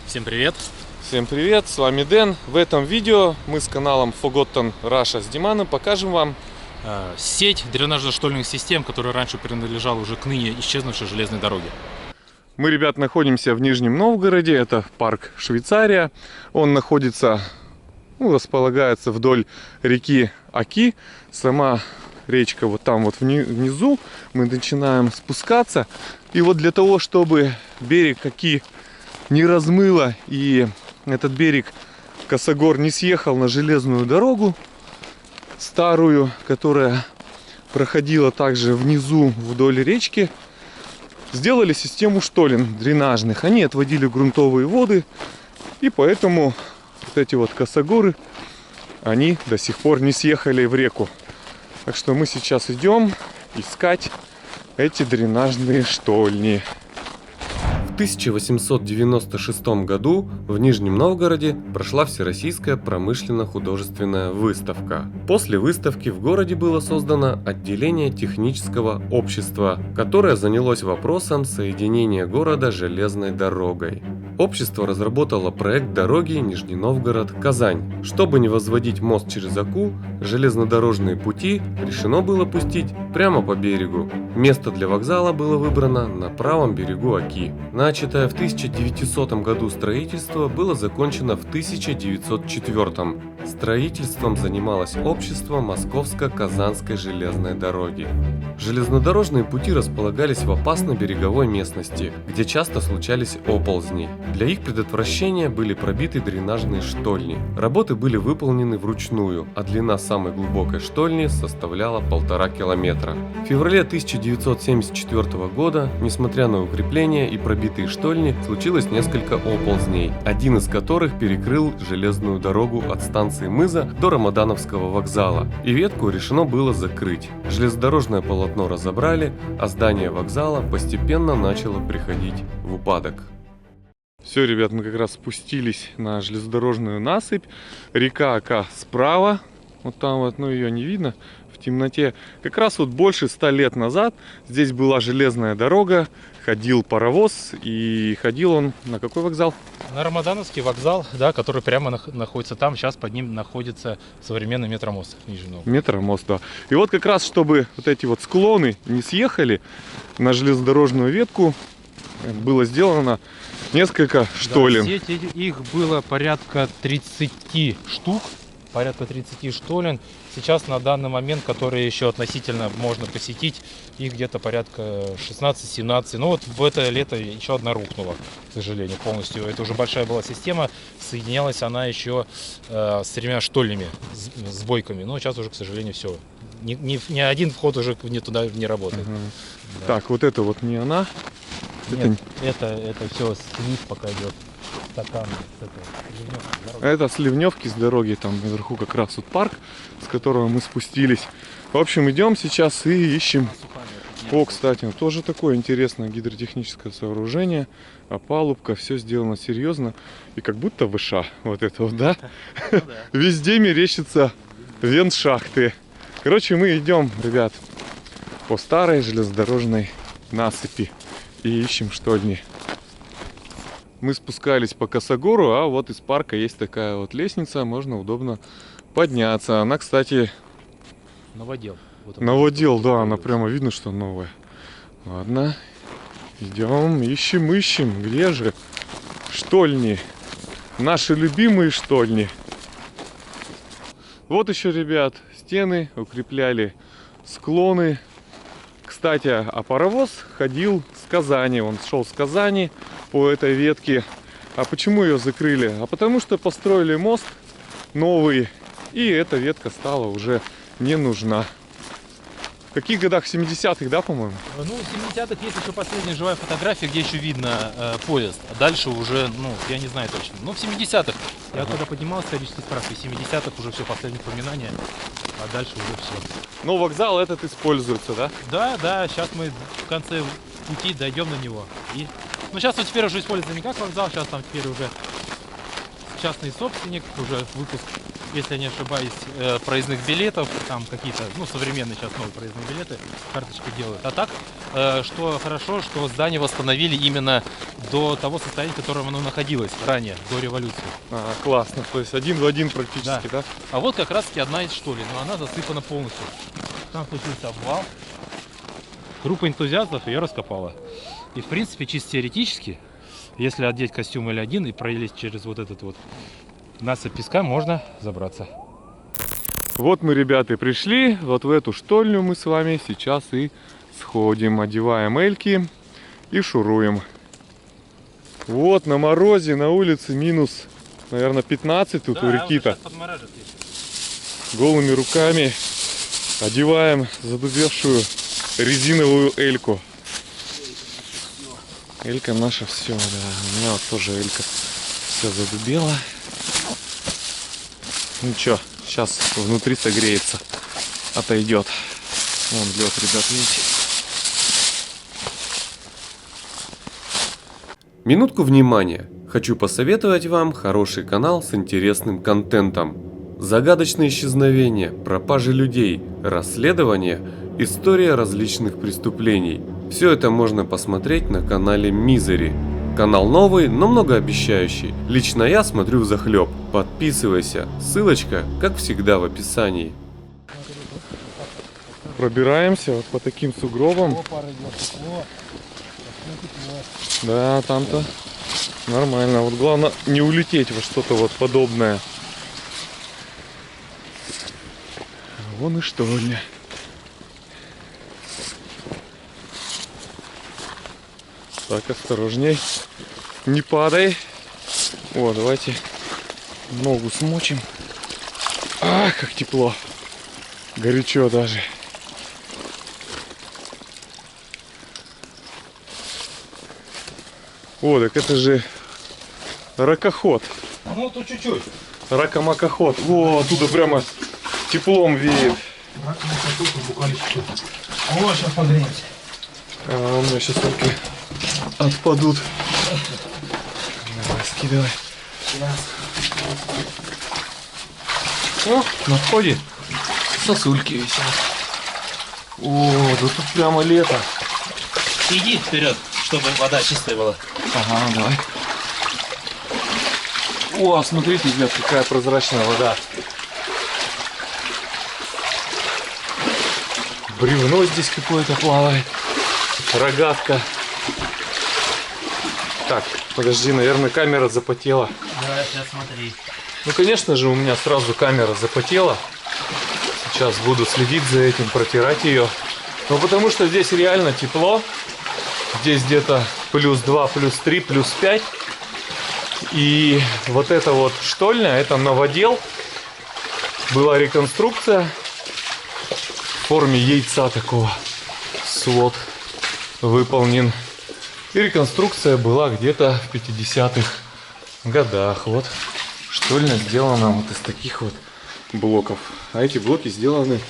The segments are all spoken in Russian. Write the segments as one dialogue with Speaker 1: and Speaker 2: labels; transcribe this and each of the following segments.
Speaker 1: Всем привет!
Speaker 2: Всем привет, с вами Дэн. В этом видео мы с каналом Forgotten Russia с Диманом покажем вам
Speaker 1: сеть дренажно-штольных систем, которая раньше принадлежала уже к ныне исчезнувшей железной дороге.
Speaker 2: Мы, ребят, находимся в Нижнем Новгороде, это парк Швейцария. Он находится, располагается вдоль реки Оки. Сама речка вот там вот внизу. Мы начинаем спускаться. И вот для того, чтобы берег Оки не размыло и этот берег Косогор не съехал на железную дорогу старую, которая проходила также внизу вдоль речки, сделали систему штолен дренажных. Они отводили грунтовые воды, и поэтому вот эти вот косогоры, они до сих пор не съехали в реку. Так что мы сейчас идем искать эти дренажные штольни. В 1896 году в Нижнем Новгороде прошла Всероссийская промышленно-художественная выставка. После выставки в городе было создано отделение технического общества, которое занялось вопросом соединения города железной дорогой. Общество разработало проект дороги Нижний Новгород-Казань. Чтобы не возводить мост через Оку, железнодорожные пути решено было пустить прямо по берегу. Место для вокзала было выбрано на правом берегу Оки. Начатое в 1900 году строительство было закончено в 1904. Строительством занималось общество Московско-Казанской железной дороги. Железнодорожные пути располагались в опасной береговой местности, где часто случались оползни. Для их предотвращения были пробиты дренажные штольни. Работы были выполнены вручную, а длина самой глубокой штольни составляла 1,5 километра. В феврале 1974 года, несмотря на укрепления и пробитые штольни, случилось несколько оползней, один из которых перекрыл железную дорогу от станции Мыза до Рамадановского вокзала, и ветку решено было закрыть. Железнодорожное полотно разобрали, а здание вокзала постепенно начало приходить в упадок. Все, ребят, мы как раз спустились на железнодорожную насыпь. Река Ока справа, вот там вот, ее не видно в темноте. Как раз вот больше 100 лет назад здесь была железная дорога, ходил паровоз, и ходил он на какой вокзал?
Speaker 1: На Рамадановский вокзал, да, который прямо находится там. Сейчас под ним находится современный метромост Нижнего.
Speaker 2: Метромост, да. И вот как раз, чтобы вот эти вот склоны не съехали на железнодорожную ветку, было сделано несколько штолен.
Speaker 1: Да, сеть их было порядка 30 штук. Порядка 30 штолен. Сейчас на данный момент, которые еще относительно можно посетить, их где-то порядка 16-17. Но вот в это лето еще одна рухнула, к сожалению, полностью. Это уже большая была система. Соединялась она еще с 3 штольнями, с бойками. Но сейчас уже, к сожалению, все. Ни один вход уже туда не работает.
Speaker 2: Ага.
Speaker 1: Да.
Speaker 2: Так, вот это вот не она.
Speaker 1: Нет, это все слив пока идет.
Speaker 2: Это с Ливневки, с дороги, там наверху как раз вот парк, с которого мы спустились. В общем, идем сейчас и ищем. О, кстати, тоже такое интересное гидротехническое сооружение. Опалубка, все сделано серьезно. И как будто выша. Вот это вот, да? Везде мерещится вент шахты. Короче, мы идем, ребят, по старой железнодорожной насыпи. И ищем штольни. Мы спускались по Косогору, а вот из парка есть такая вот лестница, можно удобно подняться. Она, кстати,
Speaker 1: новодел. Вот
Speaker 2: новодел, да, она прямо видно, что новая. Ладно, идем, ищем. Где же штольни? Наши любимые штольни. Вот еще, ребят, стены укрепляли, склоны. Кстати, а паровоз ходил с Казани, он шел с Казани по этой ветке. А почему ее закрыли? А потому что построили мост новый, и эта ветка стала уже не нужна. В каких годах? 70-х, да, по-моему?
Speaker 1: Ну, в 70-х есть еще последняя живая фотография, где еще видно поезд. А дальше уже, я не знаю точно. Но в 70-х. Я когда поднимался, периодически спрашиваю, в 70-х уже все, последние упоминания, а дальше уже все.
Speaker 2: Ну, вокзал этот используется, да?
Speaker 1: Да, сейчас мы в конце пути дойдем на него. Ну, сейчас вот теперь уже используется не как вокзал, сейчас там теперь уже частный собственник, уже выпуск, если я не ошибаюсь, проездных билетов, там какие-то, современные сейчас новые проездные билеты, карточки делают. А так, что хорошо, что здание восстановили именно до того состояния, в котором оно находилось ранее, до революции.
Speaker 2: Классно, то есть один в один практически, да?
Speaker 1: А вот как раз таки одна из штолей, но она засыпана полностью. Там случился обвал. Группа энтузиастов ее раскопала. И в принципе, чисто теоретически, если одеть костюм L1 и пролезть через вот этот вот насыпь песка, можно забраться.
Speaker 2: Вот мы, ребята, пришли. Вот в эту штольню мы с вами сейчас и сходим. Одеваем эльки и шуруем. Вот на морозе, на улице минус, наверное, 15 тут у реки-то. Голыми руками одеваем задубевшую резиновую эльку. Элька наша все, да. У меня вот тоже элька все задубела. Ничего, сейчас внутри согреется, отойдет. Вон лед, ребят, видите?
Speaker 3: Минутку внимания. Хочу посоветовать вам хороший канал с интересным контентом. Загадочные исчезновения, пропажи людей, расследования, история различных преступлений. Все это можно посмотреть на канале Мизери. Канал новый, но многообещающий. Лично я смотрю взахлеб. Подписывайся. Ссылочка, как всегда, в описании.
Speaker 2: Пробираемся вот по таким сугробам. Да, там-то нормально. Вот главное не улететь во что-то вот подобное. Вон и штольня. Так, осторожней. Не падай. О, давайте ногу смочим. Ах, как тепло. Горячо даже. О, так это же ракоход.
Speaker 1: Ну, тут чуть-чуть.
Speaker 2: Ракомакоход. О, оттуда прямо теплом веет.
Speaker 1: Ракомакоход буквально чуть-чуть. О, сейчас погреемся.
Speaker 2: У меня сейчас руки отпадут. Давай, скидывай. О, на входе сосульки висят. О, да тут прямо лето.
Speaker 1: Иди вперед, чтобы вода чистая была.
Speaker 2: Ага, давай. О, смотрите, ребят, какая прозрачная вода. Бревно здесь какое-то плавает. Рогатка. Так, подожди, наверное, камера запотела.
Speaker 1: Да, сейчас смотри.
Speaker 2: Ну, конечно же, у меня сразу камера запотела. Сейчас буду следить за этим, протирать ее. Ну, потому что здесь реально тепло. Здесь где-то плюс 2, плюс 3, плюс 5. И вот эта вот штольня, это новодел. Была реконструкция в форме яйца такого. Свод выполнен. И реконструкция была где-то в 50-х годах. Вот штольня сделана вот из таких вот блоков. А эти блоки сделаны...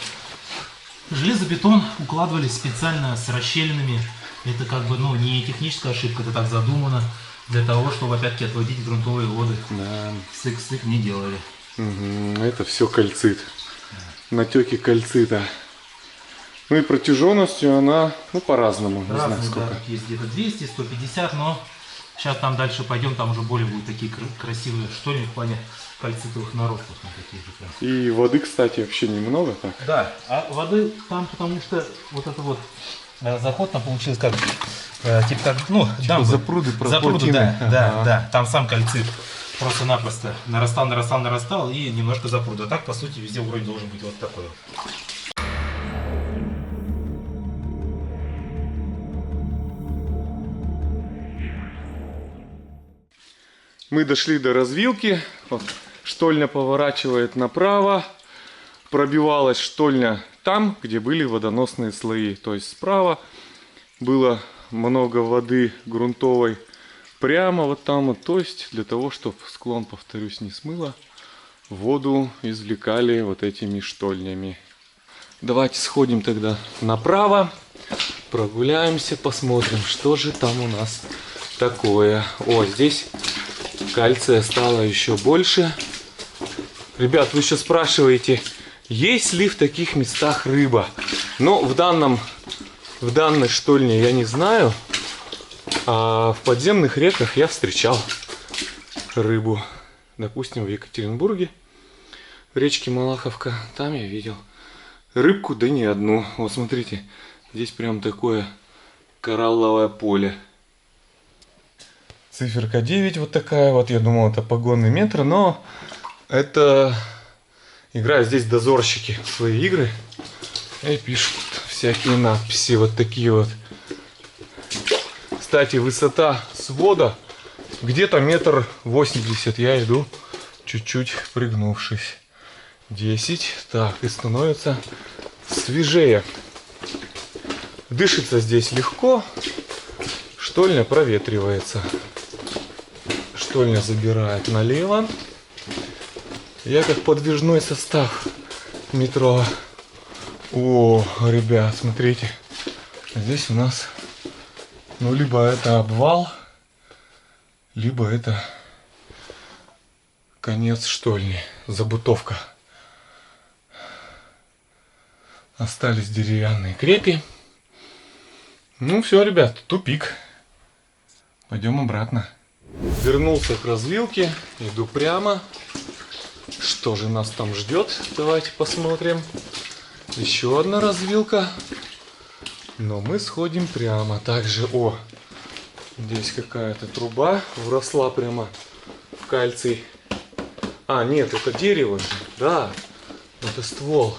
Speaker 1: Железобетон укладывали специально с расщелинами. Это как бы, ну, не техническая ошибка, это так задумано. Для того, чтобы опять-таки отводить грунтовые воды.
Speaker 2: Да.
Speaker 1: Сык-сык не делали.
Speaker 2: Угу, это все кальцит. Натеки кальцита. Ну и протяженностью она, ну, по-разному. Не знаю сколько.
Speaker 1: Да, есть где-то 200, 150, но сейчас там дальше пойдем, там уже более будут такие красивые штольни в плане кальцитовых наростов. Такие же прям.
Speaker 2: И воды, кстати, вообще немного так.
Speaker 1: Да, а воды там, потому что вот это вот заход там получился как, типа как, ну,
Speaker 2: типа запруды,
Speaker 1: да,
Speaker 2: ага.
Speaker 1: да, там сам кальцит просто-напросто нарастал и немножко запруд. А так, по сути, везде вроде должен быть вот такой вот.
Speaker 2: Мы дошли до развилки. Вот, штольня поворачивает направо. Пробивалась штольня там, где были водоносные слои. То есть справа было много воды грунтовой. Прямо вот там вот. То есть для того, чтобы склон, повторюсь, не смыло, воду извлекали вот этими штольнями. Давайте сходим тогда направо. Прогуляемся, посмотрим, что же там у нас такое. О, здесь кальция стало еще больше. Ребят, вы еще спрашиваете, есть ли в таких местах рыба? Но в данном в данной штольне я не знаю, а в подземных реках я встречал рыбу. Допустим, в Екатеринбурге, в речке Малаховка, там я видел рыбку, да не одну. Вот смотрите, здесь прям такое коралловое поле. Циферка 9 вот такая вот, я думал, это погонный метр, но это играют здесь дозорщики в свои игры и пишут всякие надписи вот такие вот. Кстати, высота свода где-то 1,80 м. Я иду чуть-чуть пригнувшись. 10. Так, и становится свежее. Дышится здесь легко. Штольня проветривается. Штольня забирает налево. Я как подвижной состав метро. О, ребят, смотрите. Здесь у нас, ну, либо это обвал, либо это конец штольни, забутовка. Остались деревянные крепи. Ну все, ребят, тупик. Пойдем обратно. Вернулся к развилке, иду прямо. Что же нас там ждет? Давайте посмотрим. Еще одна развилка. Но мы сходим прямо. Также, о, здесь какая-то труба вросла прямо в кальций. А, нет, это дерево. Да, это ствол.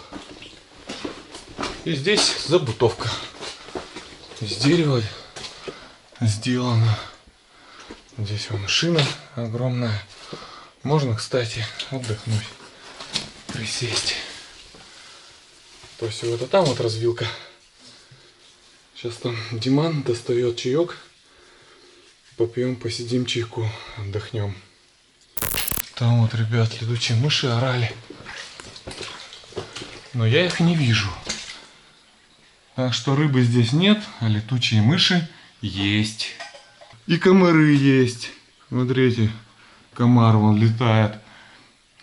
Speaker 2: И здесь забутовка. Из дерева сделано. Здесь вон шина огромная. Можно, кстати, отдохнуть, присесть. То есть вот там вот развилка. Сейчас там Диман достает чаек. Попьем, посидим чайку, отдохнем. Там вот, ребят, летучие мыши орали. Но я их не вижу. Так что рыбы здесь нет, а летучие мыши есть. И комары есть. Смотрите, комар вон летает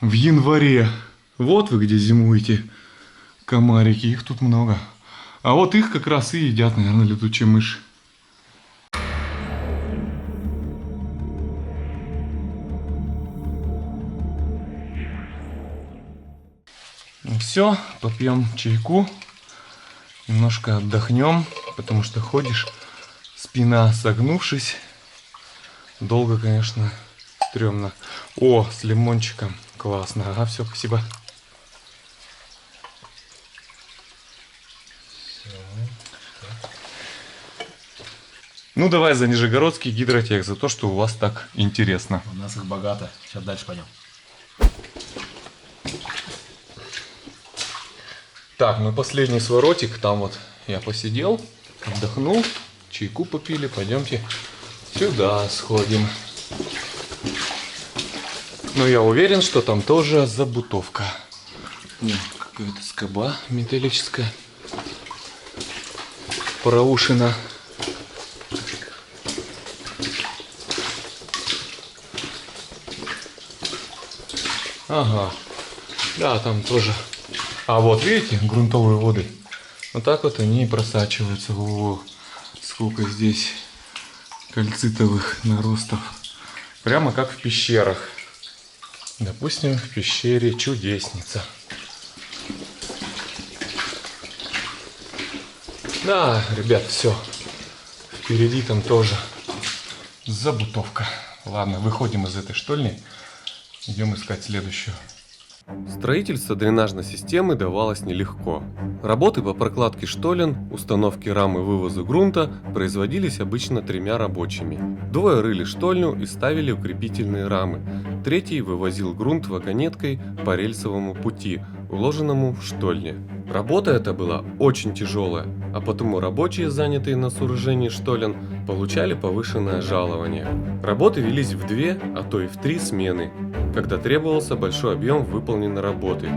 Speaker 2: в январе. Вот вы где зимуете, комарики. Их тут много. А вот их как раз и едят, наверное, летучие мыши. Ну все, попьем чайку. Немножко отдохнем, потому что ходишь, спина согнувшись. Долго, конечно, стрёмно. О, с лимончиком. Классно. Ага, все, спасибо. Ну давай за Нижегородский гидротех, за то, что у вас так интересно.
Speaker 4: У нас их богато. Сейчас дальше пойдем.
Speaker 2: Так, ну последний своротик, там вот я посидел, отдохнул, чайку попили, пойдемте сюда сходим. Но я уверен, что там тоже забутовка. Нет, какая-то скоба металлическая, проушина. Ага, да, там тоже. А вот видите, грунтовые воды, вот так вот они и просачиваются. О, сколько здесь кальцитовых наростов. Прямо как в пещерах. Допустим, в пещере Чудесница. Да, ребят, все. Впереди там тоже забутовка. Ладно, выходим из этой штольни. Идем искать следующую.
Speaker 3: Строительство дренажной системы давалось нелегко. Работы по прокладке штолен, установке рам и вывозу грунта производились обычно 3 рабочими. Двое рыли штольню и ставили укрепительные рамы. Третий вывозил грунт вагонеткой по рельсовому пути, уложенному в штольне. Работа эта была очень тяжелая, а потому рабочие, занятые на сооружении штолен, получали повышенное жалование. Работы велись в 2, а то и в 3 смены, когда требовался большой объем выполненной работы.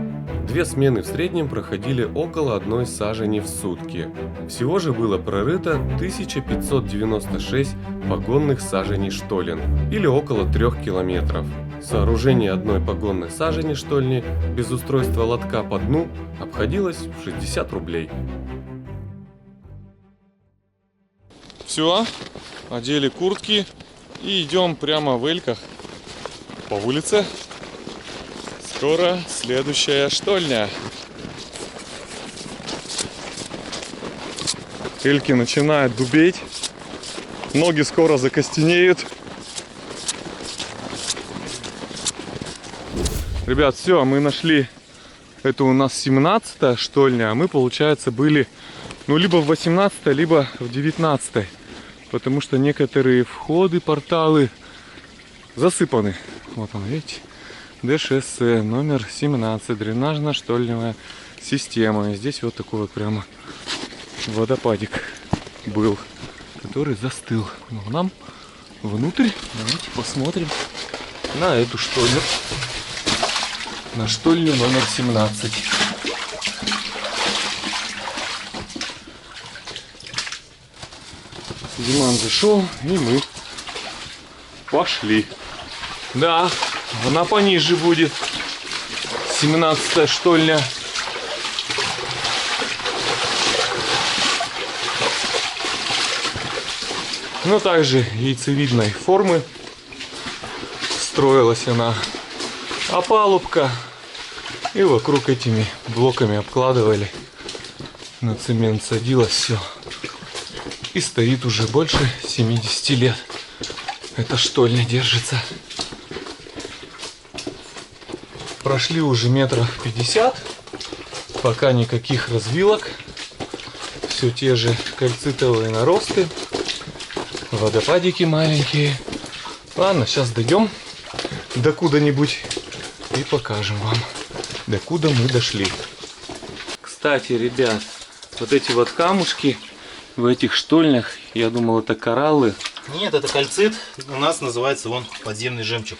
Speaker 3: 2 смены в среднем проходили около 1 сажени в сутки. Всего же было прорыто 1596 погонных саженей штолен, или около 3 километров. Сооружение одной погонной сажени штольни без устройства лотка по дну обходилось в 60 рублей.
Speaker 2: Все, одели куртки и идем прямо в эльках по улице. Скоро следующая штольня. Эльки начинают дубеть. Ноги скоро закостенеют. Ребят, все, мы нашли. Это у нас 17-я штольня. А мы, получается, были либо в 18-й, либо в 19-й. Потому что некоторые входы, порталы засыпаны. Вот он, видите? ДШС номер 17. Дренажно-штольневая система. И здесь вот такой вот прямо водопадик был, который застыл. Но нам внутрь, давайте посмотрим на эту штольню. На штольню номер 17. Диман зашел, и мы пошли. Да, она пониже будет. 17-я штольня. Но также яйцевидной формы. Строилась она опалубка. И вокруг этими блоками обкладывали. На цемент садилось все. И стоит уже больше 70 лет. Эта штольня держится. Прошли уже метров 50. Пока никаких развилок. Все те же кальцитовые наросты. Водопадики маленькие. Ладно, сейчас дойдем до куда-нибудь и покажем вам, до куда мы дошли. Кстати, ребят, вот эти вот камушки в этих штольнях, я думал, это кораллы.
Speaker 1: Нет, это кальцит. У нас называется он подземный жемчуг,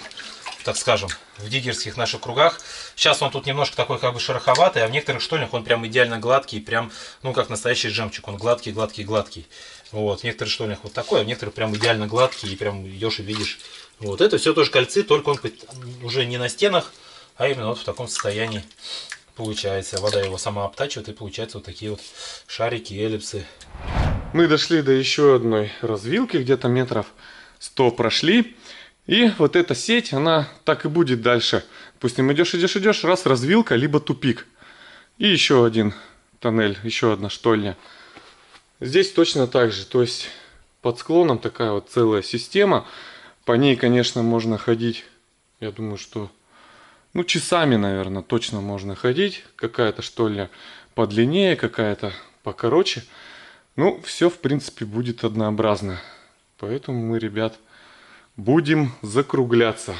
Speaker 1: так скажем, в диггерских наших кругах. Сейчас он тут немножко такой как бы шероховатый, а в некоторых штольнях он прям идеально гладкий, прям, как настоящий жемчуг. Он гладкий, гладкий, гладкий. Вот, в некоторых штольнях вот такой, а в некоторых прям идеально гладкий, и прям идешь и видишь. Вот, это все тоже кальцит, только он уже не на стенах, а именно вот в таком состоянии получается. Вода его сама обтачивает, и получается вот такие вот шарики, эллипсы.
Speaker 2: Мы дошли до еще одной развилки, где-то метров 100 прошли. И вот эта сеть, она так и будет дальше. Допустим, идешь, раз развилка, либо тупик. И еще один тоннель, еще одна штольня. Здесь точно так же, то есть под склоном такая вот целая система. По ней, конечно, можно ходить, я думаю, что часами, наверное, точно можно ходить. Какая-то штольня подлиннее, какая-то покороче. Все, в принципе, будет однообразно. Поэтому мы, ребят, будем закругляться.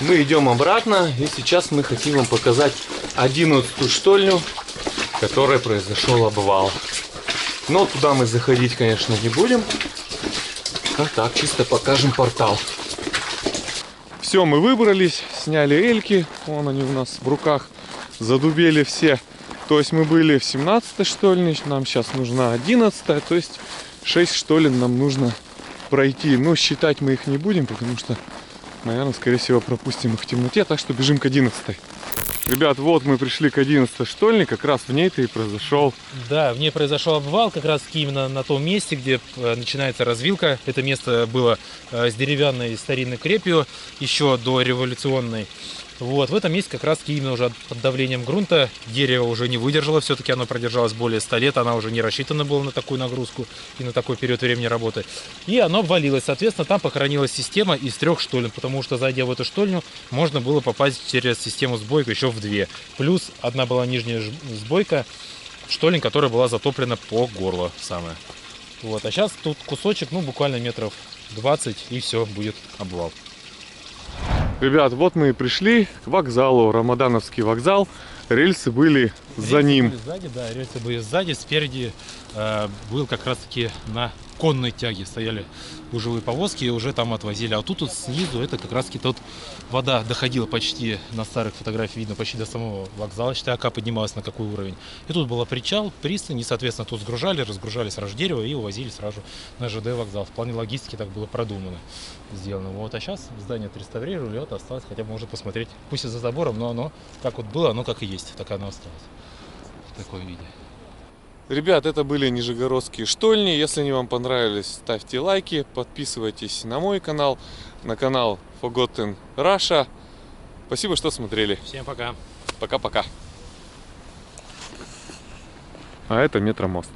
Speaker 2: Мы идем обратно, и сейчас мы хотим вам показать 11-ю штольню, в которой произошел обвал. Но туда мы заходить, конечно, не будем. А так, чисто покажем портал. Все, мы выбрались, сняли эльки. Вон они у нас в руках. Задубели все. То есть мы были в 17-й штольне, нам сейчас нужна 11-я. То есть 6 штолен нам нужно пройти. Но считать мы их не будем, потому что, наверное, скорее всего, пропустим их в темноте. Так что бежим к 11-й. Ребят, вот мы пришли к 11-й штольне, как раз в ней-то и произошел.
Speaker 1: Да, в ней произошел обвал, как раз именно на том месте, где начинается развилка. Это место было с деревянной старинной крепью, еще до революционной. Вот, в этом месте как раз именно уже под давлением грунта дерево уже не выдержало, все-таки оно продержалось более 100 лет, она уже не рассчитана была на такую нагрузку и на такой период времени работы. И оно обвалилось, соответственно, там похоронилась система из 3 штолен, потому что, зайдя в эту штольню, можно было попасть через систему сбойка еще в 2. Плюс одна была нижняя сбойка, штолень, которая была затоплена по горло самое. Вот, а сейчас тут кусочек, буквально метров 20, и все, будет обвал.
Speaker 2: Ребят, вот мы и пришли к вокзалу, Рамадановский вокзал. Рельсы были за ним.
Speaker 1: Были сзади, да, рельсы были сзади, спереди был как раз таки на конной тяге стояли гужевые повозки и уже там отвозили. А тут вот снизу это как раз таки тут вода доходила почти, на старых фотографиях видно, почти до самого вокзала, считай, ока поднималась на какой уровень. И тут был причал, пристань, и, соответственно, тут разгружали сразу дерево и увозили сразу на ЖД вокзал. В плане логистики так было продумано, сделано. Вот, а сейчас здание отреставрировали, вот осталось хотя бы можно посмотреть, пусть и за забором, но оно как вот было, оно как и есть, так оно осталось в таком виде.
Speaker 2: Ребят, это были Нижегородские штольни. Если они вам понравились, ставьте лайки, подписывайтесь на мой канал, на канал Forgotten Russia. Спасибо, что смотрели.
Speaker 1: Всем пока.
Speaker 2: Пока-пока. А это Метромост.